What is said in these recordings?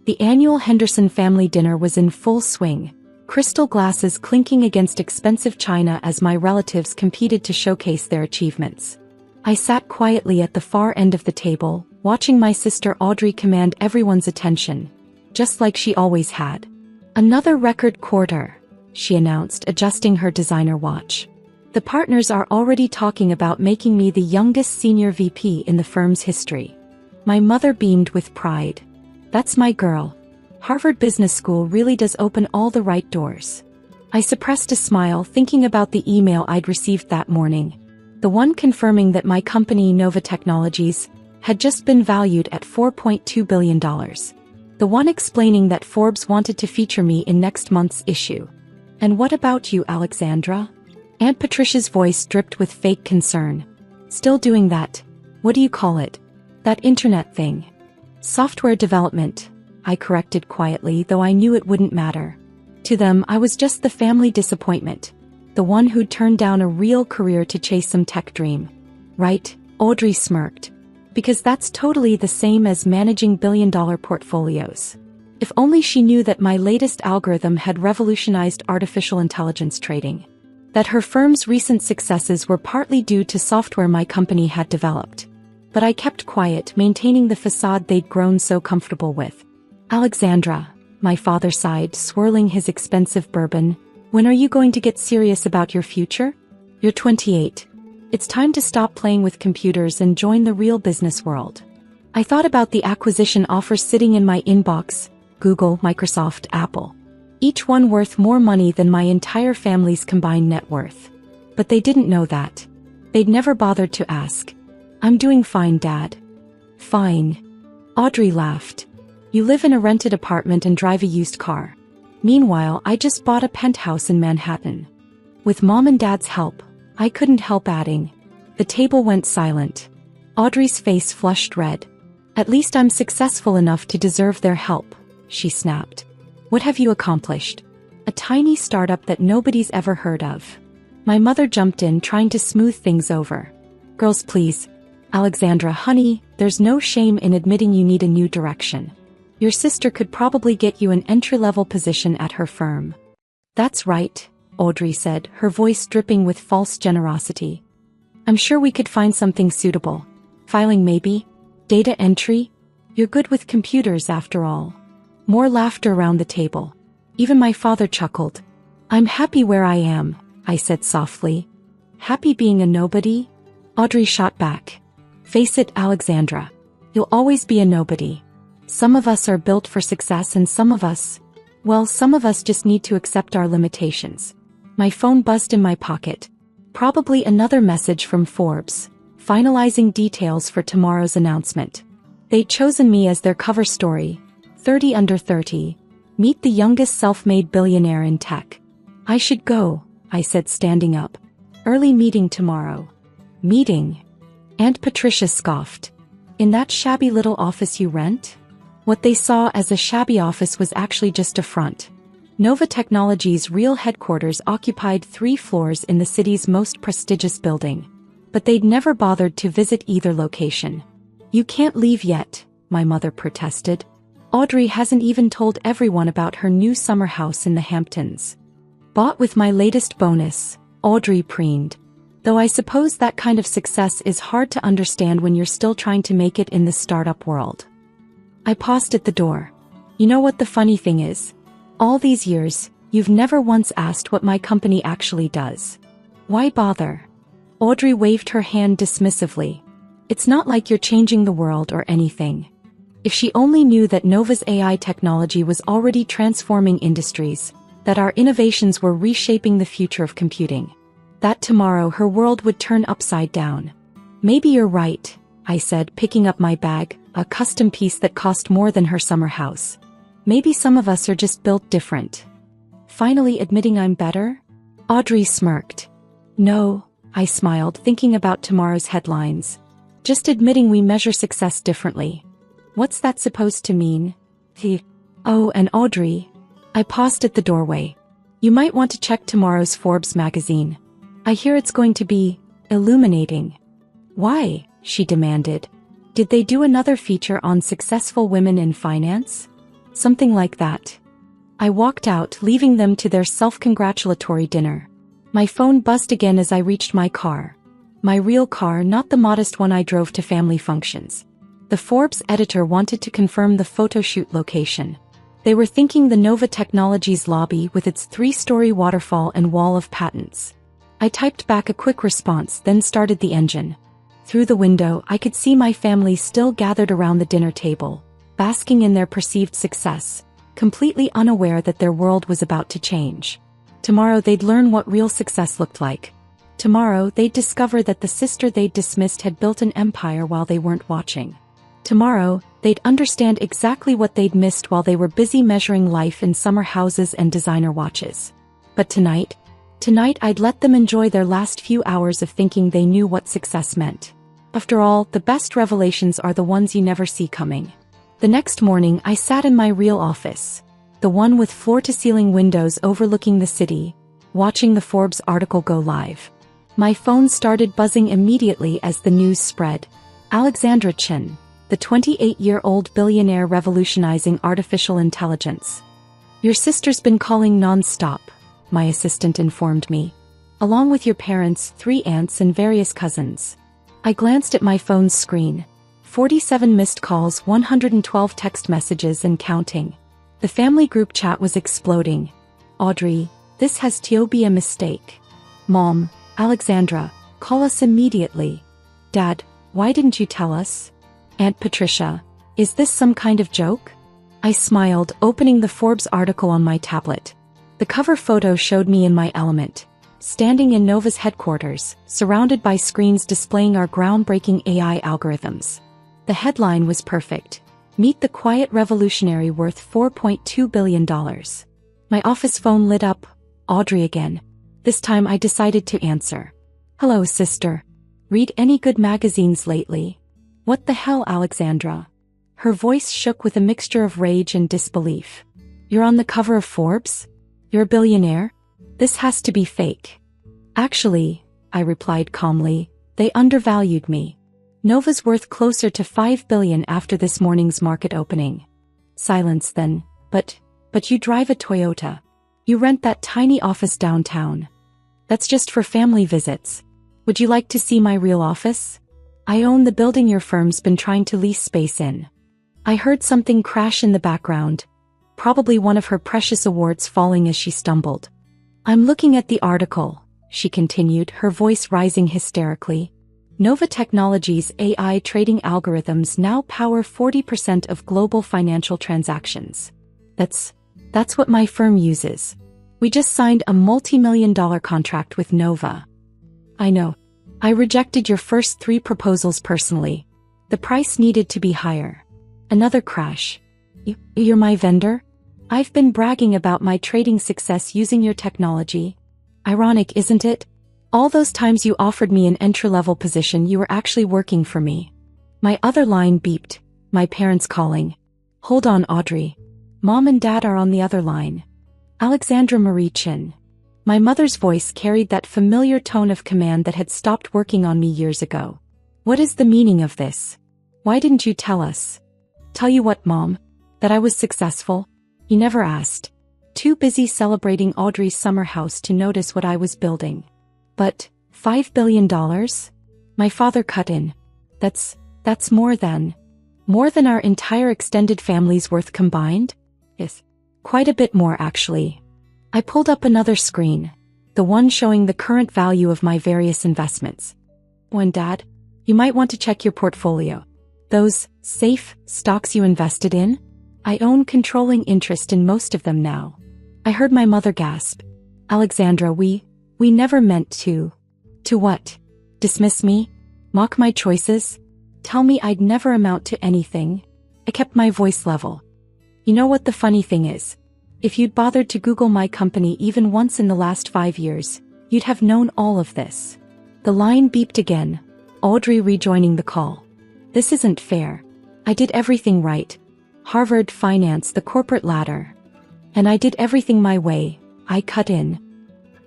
The annual Henderson family dinner was in full swing, crystal glasses clinking against expensive china as my relatives competed to showcase their achievements. I sat quietly at the far end of the table, watching my sister Audrey command everyone's attention, just like she always had. "Another record quarter," she announced, adjusting her designer watch. "The partners are already talking about making me the youngest senior VP in the firm's history." My mother beamed with pride. "That's my girl. Harvard Business School really does open all the right doors." I suppressed a smile thinking about the email I'd received that morning, the one confirming that my company, Nova Technologies, had just been valued at $4.2 billion. The one explaining that Forbes wanted to feature me in next month's issue. "And what about you, Alexandra?" Aunt Patricia's voice dripped with fake concern. "Still doing that, what do you call it? That internet thing." "Software development," I corrected quietly, though I knew it wouldn't matter. To them, I was just the family disappointment, the one who'd turned down a real career to chase some tech dream. "Right," Audrey smirked. "Because that's totally the same as managing billion-dollar portfolios." If only she knew that my latest algorithm had revolutionized artificial intelligence trading. That her firm's recent successes were partly due to software my company had developed. But I kept quiet, maintaining the facade they'd grown so comfortable with. "Alexandra," my father sighed, swirling his expensive bourbon, "when are you going to get serious about your future? You're 28. It's time to stop playing with computers and join the real business world." I thought about the acquisition offers sitting in my inbox: Google, Microsoft, Apple. Each one worth more money than my entire family's combined net worth. But they didn't know that. They'd never bothered to ask. "I'm doing fine, Dad." "Fine." Audrey laughed. "You live in a rented apartment and drive a used car. Meanwhile, I just bought a penthouse in Manhattan." With Mom and Dad's help, I couldn't help adding. The table went silent. Audrey's face flushed red. "At least I'm successful enough to deserve their help," she snapped. "What have you accomplished?" "A tiny startup that nobody's ever heard of." My mother jumped in, trying to smooth things over. "Girls, please. Alexandra, honey, there's no shame in admitting you need a new direction. Your sister could probably get you an entry-level position at her firm." "That's right," Audrey said, her voice dripping with false generosity. "I'm sure we could find something suitable. Filing maybe? Data entry? You're good with computers after all." More laughter around the table. Even my father chuckled. "I'm happy where I am," I said softly. "Happy being a nobody?" Audrey shot back. "Face it, Alexandra. You'll always be a nobody. Some of us are built for success and some of us just need to accept our limitations." My phone buzzed in my pocket. Probably another message from Forbes, finalizing details for tomorrow's announcement. They'd chosen me as their cover story. 30 under 30. Meet the youngest self-made billionaire in tech. "I should go," I said, standing up. "Early meeting tomorrow." "Meeting?" Aunt Patricia scoffed. "In that shabby little office you rent?" What they saw as a shabby office was actually just a front. Nova Technologies' real headquarters occupied 3 floors in the city's most prestigious building. But they'd never bothered to visit either location. "You can't leave yet," my mother protested. "Audrey hasn't even told everyone about her new summer house in the Hamptons. Bought with my latest bonus," Audrey preened. "Though I suppose that kind of success is hard to understand when you're still trying to make it in the startup world." I paused at the door. "You know what the funny thing is? All these years, you've never once asked what my company actually does. Why bother?" Audrey waved her hand dismissively. "It's not like you're changing the world or anything." If she only knew that Nova's AI technology was already transforming industries, that our innovations were reshaping the future of computing. That tomorrow her world would turn upside down. "Maybe you're right," I said, picking up my bag, a custom piece that cost more than her summer house. "Maybe some of us are just built different." Finally admitting I'm better? Audrey smirked. "No," I smiled, thinking about tomorrow's headlines. "Just admitting we measure success differently." "What's that supposed to mean?" "Oh, and Audrey." I paused at the doorway. "You might want to check tomorrow's Forbes magazine. I hear it's going to be illuminating." "Why?" she demanded. "Did they do another feature on successful women in finance?" Something like that. I walked out, leaving them to their self-congratulatory dinner. My phone buzzed again as I reached my car. My real car, not the modest one I drove to family functions. The Forbes editor wanted to confirm the photo shoot location. They were thinking the Nova Technologies lobby with its 3-story waterfall and wall of patents. I typed back a quick response, then started the engine. Through the window, I could see my family still gathered around the dinner table, basking in their perceived success, completely unaware that their world was about to change. Tomorrow they'd learn what real success looked like. Tomorrow they'd discover that the sister they'd dismissed had built an empire while they weren't watching. Tomorrow, they'd understand exactly what they'd missed while they were busy measuring life in summer houses and designer watches. But tonight I'd let them enjoy their last few hours of thinking they knew what success meant. After all, the best revelations are the ones you never see coming. The next morning, I sat in my real office, the one with floor-to-ceiling windows overlooking the city, watching the Forbes article go live. My phone started buzzing immediately as the news spread. Alexandra Chen, the 28-year-old billionaire revolutionizing artificial intelligence. Your sister's been calling non-stop, my assistant informed me. Along with your parents, 3 aunts and various cousins. I glanced at my phone's screen. 47 missed calls, 112 text messages and counting. The family group chat was exploding. Audrey, this has to be a mistake. Mom, Alexandra, call us immediately. Dad, why didn't you tell us? Aunt Patricia, is this some kind of joke? I smiled, opening the Forbes article on my tablet. The cover photo showed me in my element, standing in Nova's headquarters, surrounded by screens displaying our groundbreaking AI algorithms. The headline was perfect. Meet the quiet revolutionary worth $4.2 billion. My office phone lit up. Audrey again. This time I decided to answer. Hello, sister. Read any good magazines lately? What the hell, Alexandra? Her voice shook with a mixture of rage and disbelief. You're on the cover of Forbes? You're a billionaire? This has to be fake. Actually, I replied calmly, they undervalued me. Nova's worth closer to $5 billion after this morning's market opening. Silence then. But you drive a Toyota. You rent that tiny office downtown. That's just for family visits. Would you like to see my real office? I own the building your firm's been trying to lease space in. I heard something crash in the background. Probably one of her precious awards falling as she stumbled. I'm looking at the article, she continued, her voice rising hysterically. Nova Technologies' AI trading algorithms now power 40% of global financial transactions. That's what my firm uses. We just signed a multi-million-dollar contract with Nova. I know. I rejected your first 3 proposals personally. The price needed to be higher. Another crash. You're my vendor? I've been bragging about my trading success using your technology. Ironic, isn't it? All those times you offered me an entry-level position, you were actually working for me. My other line beeped. My parents calling. Hold on, Audrey. Mom and Dad are on the other line. Alexandra Marie Chin. My mother's voice carried that familiar tone of command that had stopped working on me years ago. What is the meaning of this? Why didn't you tell us? Tell you what, Mom? That I was successful? You never asked. Too busy celebrating Audrey's summer house to notice what I was building. But, $5 billion? My father cut in. That's more than our entire extended family's worth combined? Yes. Quite a bit more, actually. I pulled up another screen, the one showing the current value of my various investments. When Dad, you might want to check your portfolio. Those safe stocks you invested in? I own controlling interest in most of them now. I heard my mother gasp. Alexandra, we never meant to. To what? Dismiss me? Mock my choices? Tell me I'd never amount to anything? I kept my voice level. You know what the funny thing is? If you'd bothered to Google my company even once in the last 5 years, you'd have known all of this. The line beeped again, Audrey rejoining the call. This isn't fair. I did everything right. Harvard finance, the corporate ladder. And I did everything my way. I cut in.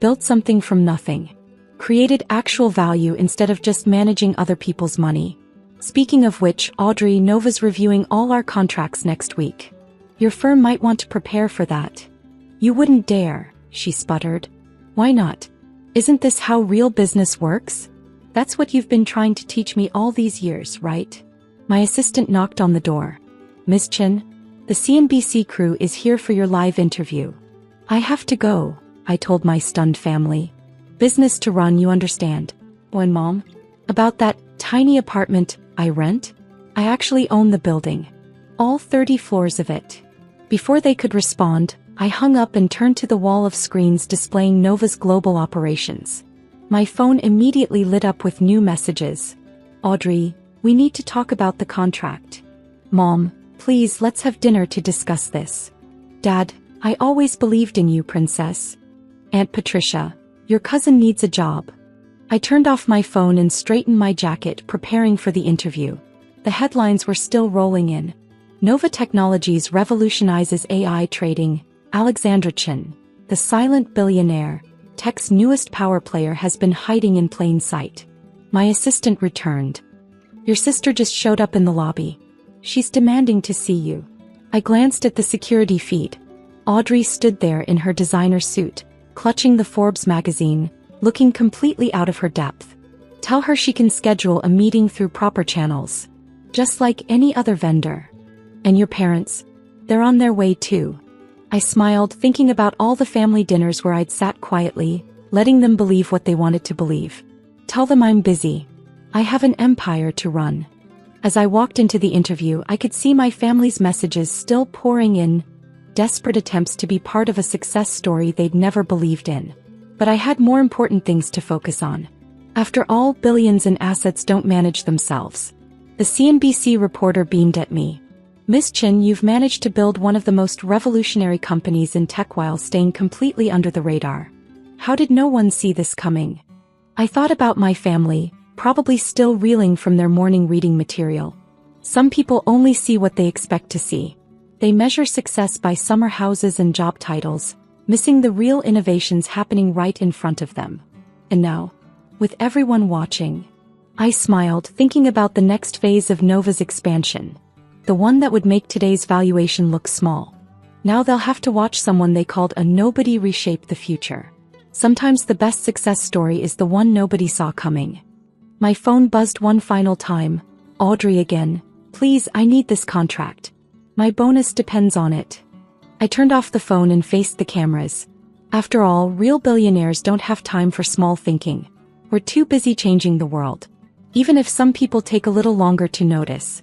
Built something from nothing. Created actual value instead of just managing other people's money. Speaking of which, Audrey, Nova's reviewing all our contracts next week. Your firm might want to prepare for that. You wouldn't dare, she sputtered. Why not? Isn't this how real business works? That's what you've been trying to teach me all these years, right? My assistant knocked on the door. Miss Chen, the CNBC crew is here for your live interview. I have to go, I told my stunned family. Business to run, you understand. When Mom? About that tiny apartment I rent? I actually own the building. All 30 floors of it. Before they could respond, I hung up and turned to the wall of screens displaying Nova's global operations. My phone immediately lit up with new messages. Audrey, we need to talk about the contract. Mom, please let's have dinner to discuss this. Dad, I always believed in you, Princess. Aunt Patricia, your cousin needs a job. I turned off my phone and straightened my jacket, preparing for the interview. The headlines were still rolling in. Nova Technologies revolutionizes AI trading. Alexandra Chen, the silent billionaire, tech's newest power player, has been hiding in plain sight. My assistant returned. Your sister just showed up in the lobby. She's demanding to see you. I glanced at the security feed. Audrey stood there in her designer suit, clutching the Forbes magazine, looking completely out of her depth. Tell her she can schedule a meeting through proper channels. Just like any other vendor. And your parents? They're on their way too. I smiled, thinking about all the family dinners where I'd sat quietly, letting them believe what they wanted to believe. Tell them I'm busy. I have an empire to run. As I walked into the interview, I could see my family's messages still pouring in, desperate attempts to be part of a success story they'd never believed in. But I had more important things to focus on. After all, billions in assets don't manage themselves. The CNBC reporter beamed at me. Miss Chen, you've managed to build one of the most revolutionary companies in tech while staying completely under the radar. How did no one see this coming? I thought about my family, probably still reeling from their morning reading material. Some people only see what they expect to see. They measure success by summer houses and job titles, missing the real innovations happening right in front of them. And now, with everyone watching, I smiled, thinking about the next phase of Nova's expansion. The one that would make today's valuation look small. Now they'll have to watch someone they called a nobody reshape the future. Sometimes the best success story is the one nobody saw coming. My phone buzzed one final time. Audrey again. Please, I need this contract. My bonus depends on it. I turned off the phone and faced the cameras. After all, real billionaires don't have time for small thinking. We're too busy changing the world. Even if some people take a little longer to notice.